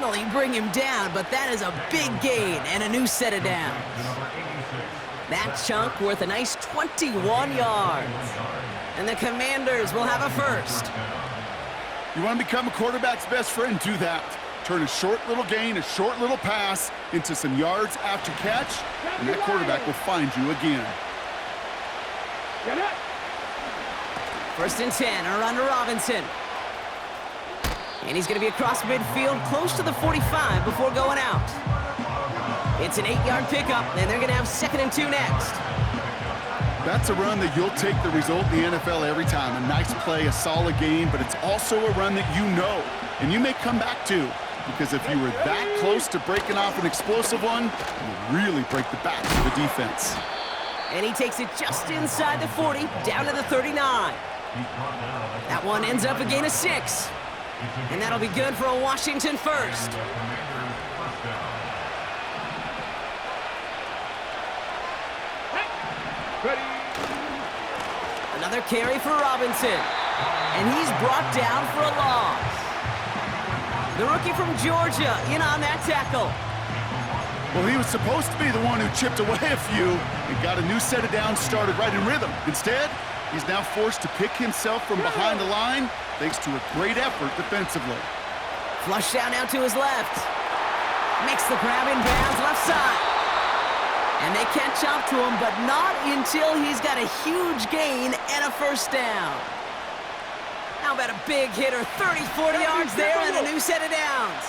barely bring him down, but that is a big gain and a new set of downs. That chunk worth a nice 21 yards. And the Commanders will have a first. You want to become a quarterback's best friend, do that. Turn a short little gain, a short little pass into some yards after catch, and that quarterback will find you again. First and 10, a run to Robinson. And he's going to be across midfield, close to the 45 before going out. It's an 8-yard pickup, and they're going to have 2nd and 2 next. That's a run that you'll take the result in the NFL every time. A nice play, a solid game, but it's also a run that you know, and you may come back to, because if you were that close to breaking off an explosive one, you really break the back of the defense. And he takes it just inside the 40, down to the 39. That one ends up a gain of 6. And that'll be good for a Washington first. Another carry for Robinson. And he's brought down for a loss. The rookie from Georgia in on that tackle. Well, he was supposed to be the one who chipped away a few and got a new set of downs started right in rhythm. Instead, he's now forced to pick himself from behind the line thanks to a great effort defensively. Flush down now to his left. Makes the grab in bounds left side. And they catch up to him, but not until he's got a huge gain and a first down. How about a big hitter, 30, 40 yards there and a new set of downs.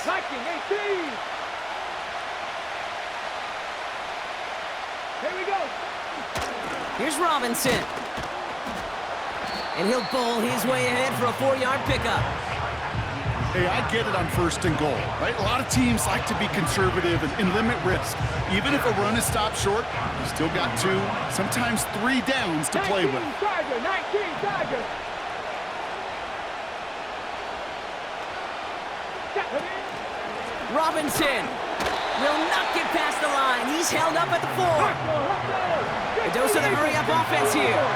Here we go. Here's Robinson. And he'll bowl his way ahead for a 4-yard pickup. Hey, I get it on 1st and goal, right? A lot of teams like to be conservative and limit risk. Even if a run is stopped short, you still got 2, sometimes 3 downs to play with. 19 Tiger. Robinson will not get past the line. He's held up at the 4. A dose of the hurry-up offense here.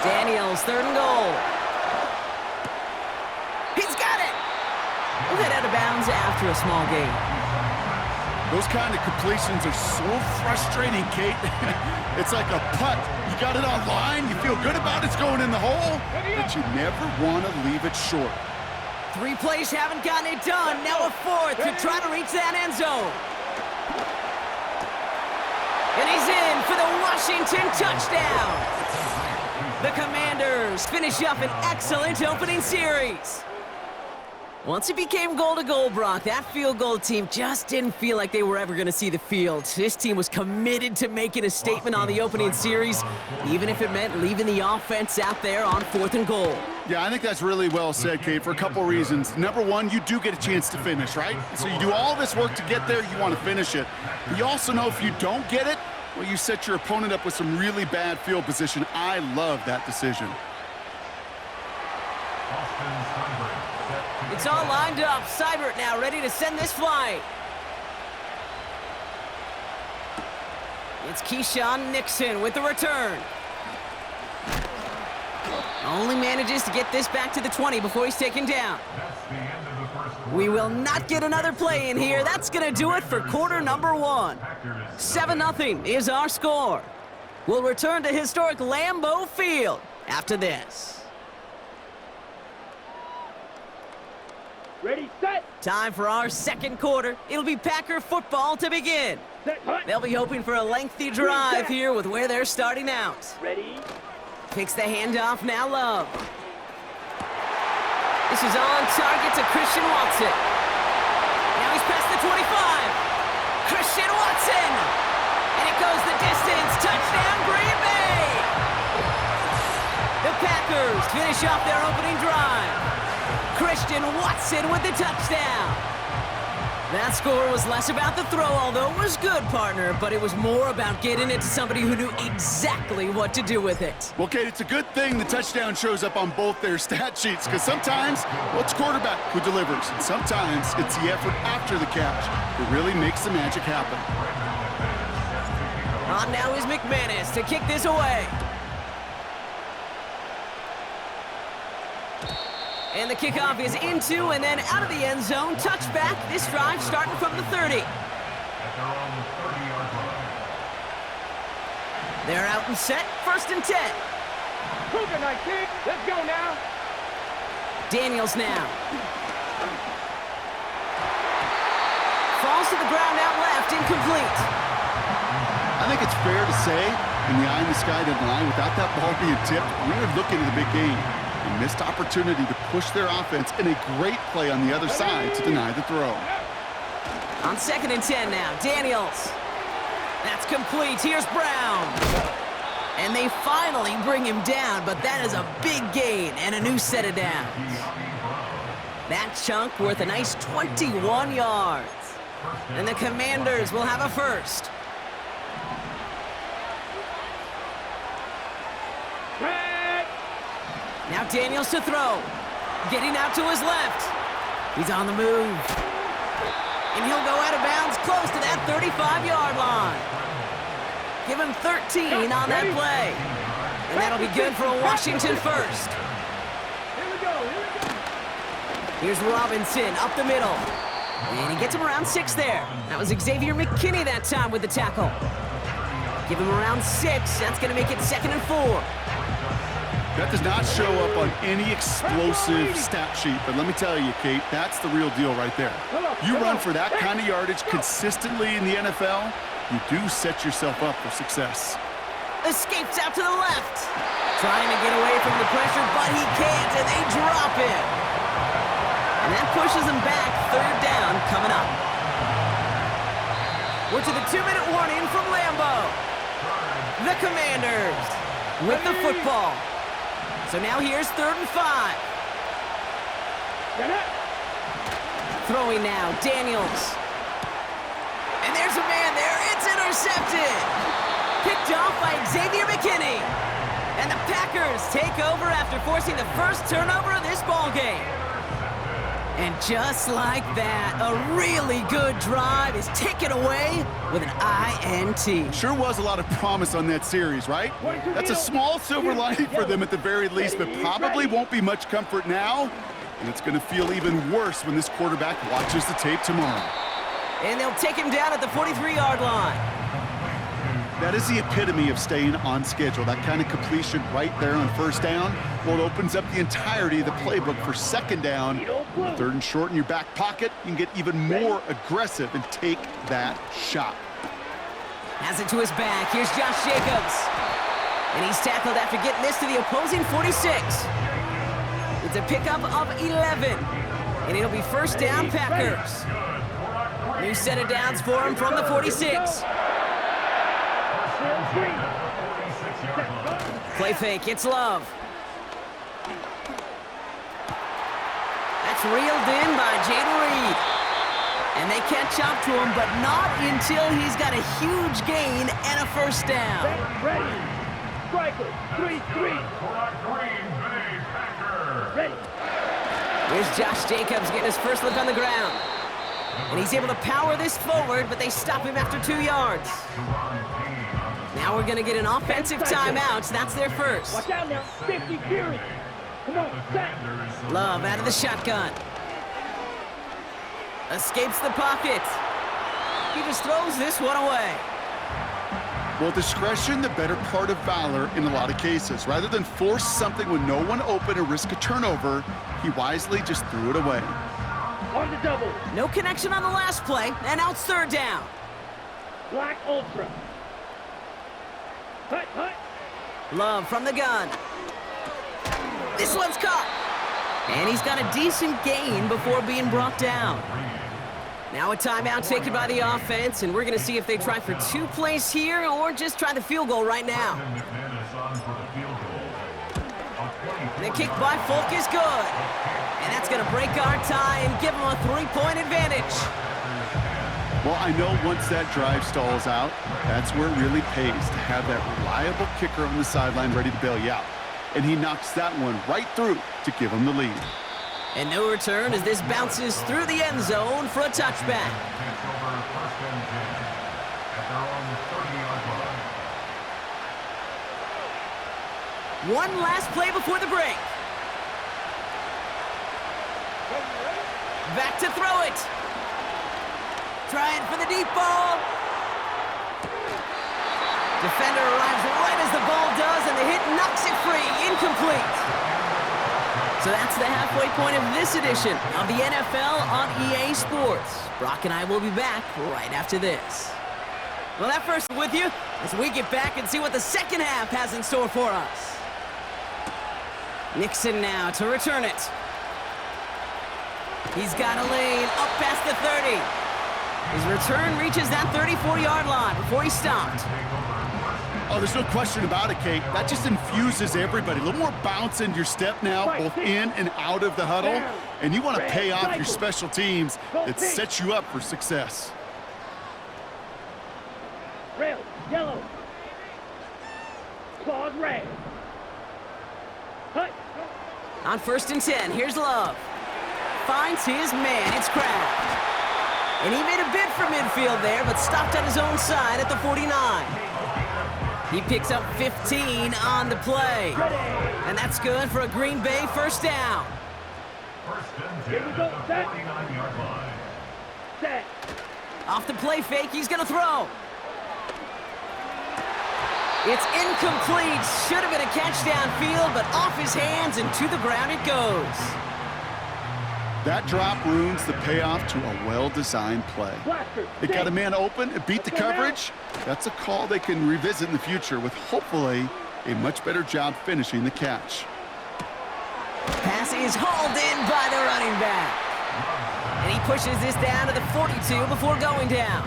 Daniels, 3rd and goal. He's got it! We'll head out of bounds after a small gain. Those kind of completions are so frustrating, Kate. It's like a putt. You got it on line, you feel good about it's going in the hole, but you never want to leave it short. 3 plays haven't gotten it done. Now a 4th to try to reach that end zone. And he's in for the Washington touchdown. The Commanders finish up an excellent opening series. Once it became goal-to-goal, Brock, that field goal team just didn't feel like they were ever going to see the field. This team was committed to making a statement on the opening series, even if it meant leaving the offense out there on 4th and goal. Yeah, I think that's really well said, Kate, for a couple reasons. Number one, you do get a chance to finish, right? So you do all this work to get there, you want to finish it. But you also know if you don't get it, well, you set your opponent up with some really bad field position. I love that decision. It's all lined up. Seibert now ready to send this flight. It's Keyshawn Nixon with the return. Only manages to get this back to the 20 before he's taken down. We will not get another play in here. That's going to do it for quarter number 1. 7-0 is our score. We'll return to historic Lambeau Field after this. Ready, set. Time for our 2nd quarter. It'll be Packer football to begin. Set, hunt. They'll be hoping for a lengthy drive here with where they're starting out. Ready. Picks the handoff, now Love. This is on target to Christian Watson. Now he's past the 25. Christian Watson! And it goes the distance. Touchdown, Green Bay! The Packers finish off their opening drive. Christian Watson with the touchdown. That score was less about the throw, although it was good, partner, but it was more about getting it to somebody who knew exactly what to do with it. Well, Kate, it's a good thing the touchdown shows up on both their stat sheets, because sometimes, well, it's quarterback who delivers, and sometimes it's the effort after the catch that really makes the magic happen. On now is McManus to kick this away. And the kickoff is into and then out of the end zone. Touchback. This drive starting from the 30. They're out and set. 1st and 10. Cougar 19. Let's go now. Daniels now. Falls to the ground out left. Incomplete. I think it's fair to say, in the eye in the sky deadline, without that ball being tipped, we were looking at a big game. A missed opportunity to push their offense and a great play on the other side to deny the throw. On 2nd and 10 now, Daniels. That's complete. Here's Brown. And they finally bring him down, but that is a big gain and a new set of downs. That chunk worth a nice 21 yards. And the Commanders will have a first. Now Daniels to throw. Getting out to his left. He's on the move. And he'll go out of bounds close to that 35-yard line. Give him 13 on that play. And that'll be good for a Washington first. Here we go. Here's Robinson up the middle. And he gets him around 6 there. That was Xavier McKinney that time with the tackle. Give him around 6. That's going to make it 2nd and 4. That does not show up on any explosive stat sheet, but let me tell you, Kate, that's the real deal right there. You run for that kind of yardage consistently in the NFL, you do set yourself up for success. Escapes out to the left. Trying to get away from the pressure, but he can't, and they drop him. And that pushes him back. 3rd down coming up. We're to the 2-minute warning from Lambeau. The Commanders with the football. So now here's 3rd and 5. Throwing now, Daniels. And there's a man there. It's intercepted. Picked off by Xavier McKinney. And the Packers take over after forcing the first turnover of this ballgame. And just like that, a really good drive is taken away with an INT. Sure was a lot of promise on that series, right? That's a small silver lining for them at the very least, but probably won't be much comfort now. And it's going to feel even worse when this quarterback watches the tape tomorrow. And they'll take him down at the 43-yard line. That is the epitome of staying on schedule. That kind of completion right there on 1st down. Well, it opens up the entirety of the playbook for 2nd down. 3rd and short in your back pocket. You can get even more aggressive and take that shot. Has it to his back. Here's Josh Jacobs. And he's tackled after getting this to the opposing 46. It's a pickup of 11. And it'll be 1st down, Packers. New set of downs for him from the 46. Play fake, it's Love. That's reeled in by Jayden Reed. And they catch up to him, but not until he's got a huge gain and a 1st down. Ready. Striker. 3-3. Ready. Here's Josh Jacobs getting his first look on the ground. And he's able to power this forward, but they stop him after 2 yards. Now we're going to get an offensive timeout. That's their first. Watch out now. 50 Fury. Come on, set. Love out of the shotgun. Escapes the pocket. He just throws this one away. Well, discretion, the better part of valor in a lot of cases. Rather than force something with no one open and risk a turnover, he wisely just threw it away. On the double. No connection on the last play, and now it's 3rd down. Black Ultra. Hut, hut. Love from the gun. This one's caught. And he's got a decent gain before being brought down. Now a timeout taken by the offense, and we're going to see if they try for 2 plays here or just try the field goal right now. And the kick by Folk is good. And that's going to break our tie and give them a 3-point advantage. Well, I know once that drive stalls out, that's where it really pays to have that reliable kicker on the sideline ready to bail you out. And he knocks that one right through to give him the lead. And no return as this bounces through the end zone for a touchback. One last play before the break. Back to throw it. Trying for the deep ball. Defender arrives right as the ball does, and the hit knocks it free. Incomplete. So that's the halfway point of this edition of the NFL on EA Sports. Brock and I will be back right after this. Well, that first with you as we get back and see what the second half has in store for us. Nixon now to return it. He's got a lane up past the 30. His return reaches that 34-yard line before he stopped. Oh, there's no question about it, Kate. That just infuses everybody. A little more bounce in your step now, both in and out of the huddle. And you want to pay off your special teams that sets you up for success. Red, yellow. Claws red. Hut. On 1st and 10, here's Love. Finds his man, it's Kraft. And he made a bid for midfield there, but stopped on his own side at the 49. He picks up 15 on the play. And that's good for a Green Bay first down. Here we go, set. Set. Off the play fake, he's going to throw. It's incomplete. Should have been a catch downfield, but off his hands and to the ground it goes. That drop ruins the payoff to a well-designed play. It got a man open, it beat the coverage. That's a call they can revisit in the future with hopefully a much better job finishing the catch. Pass is hauled in by the running back. And he pushes this down to the 42 before going down.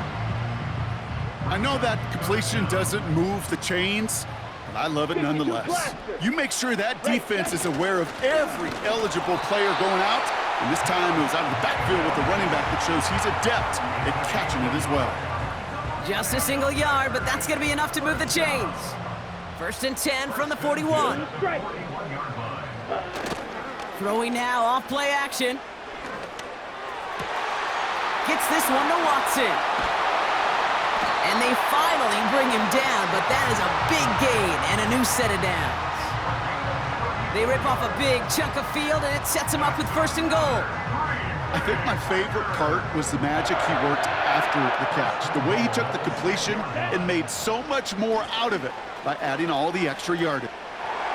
I know that completion doesn't move the chains, but I love it nonetheless. You make sure that defense is aware of every eligible player going out. And this time it was out of the backfield with the running back that shows he's adept at catching it as well. Just a single yard, but that's going to be enough to move the chains. 1st and 10 from the 41. Throwing now, off play action. Gets this one to Watson. And they finally bring him down, but that is a big gain and a new set of downs. They rip off a big chunk of field, and it sets him up with 1st and goal. I think my favorite part was the magic he worked after the catch. The way he took the completion and made so much more out of it by adding all the extra yardage.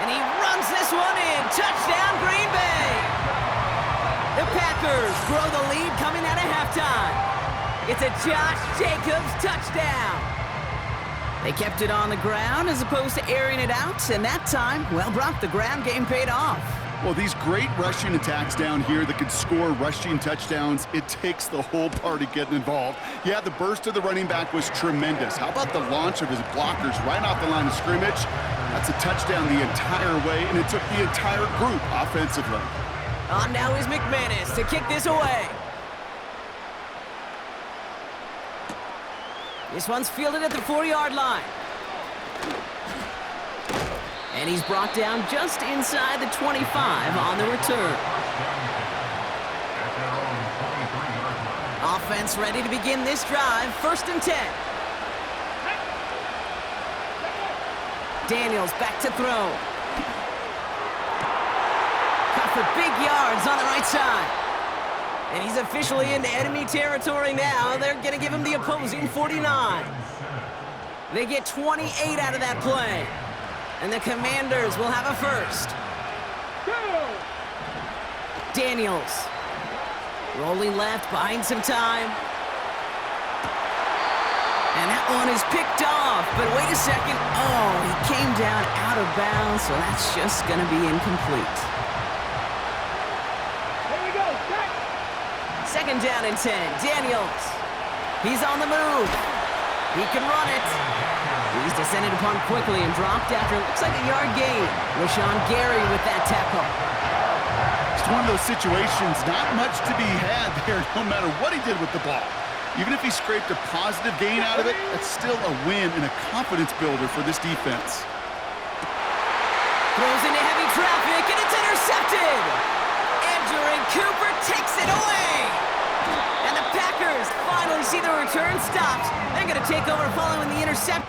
And he runs this one in. Touchdown, Green Bay! The Packers grow the lead coming out of halftime. It's a Josh Jacobs touchdown. They kept it on the ground as opposed to airing it out, and that time, well, Brock, the ground game paid off. Well, these great rushing attacks down here that can score rushing touchdowns, it takes the whole party getting involved. Yeah, the burst of the running back was tremendous. How about the launch of his blockers right off the line of scrimmage? That's a touchdown the entire way, and it took the entire group offensively. On now is McManus to kick this away. This one's fielded at the 4-yard line. And he's brought down just inside the 25 on the return. Offense ready to begin this drive. 1st and 10. Daniels back to throw. Caught for big yards on the right side. And he's officially into enemy territory now. They're going to give him the opposing 49. They get 28 out of that play. And the Commanders will have a first. Daniels. Rolling left, buying some time. And that one is picked off. But wait a second. Oh, he came down out of bounds, so that's just going to be incomplete. 2nd down and 10. Daniels. He's on the move. He can run it. He's descended upon quickly and dropped after it looks like a yard gain. Rashawn Gary with that tackle. It's one of those situations, not much to be had there no matter what he did with the ball. Even if he scraped a positive gain out of it, that's still a win and a confidence builder for this defense. Throws into heavy traffic and it's intercepted. Andrew Cooper takes it away. And the Packers finally see the return stopped. They're going to take over following the interception.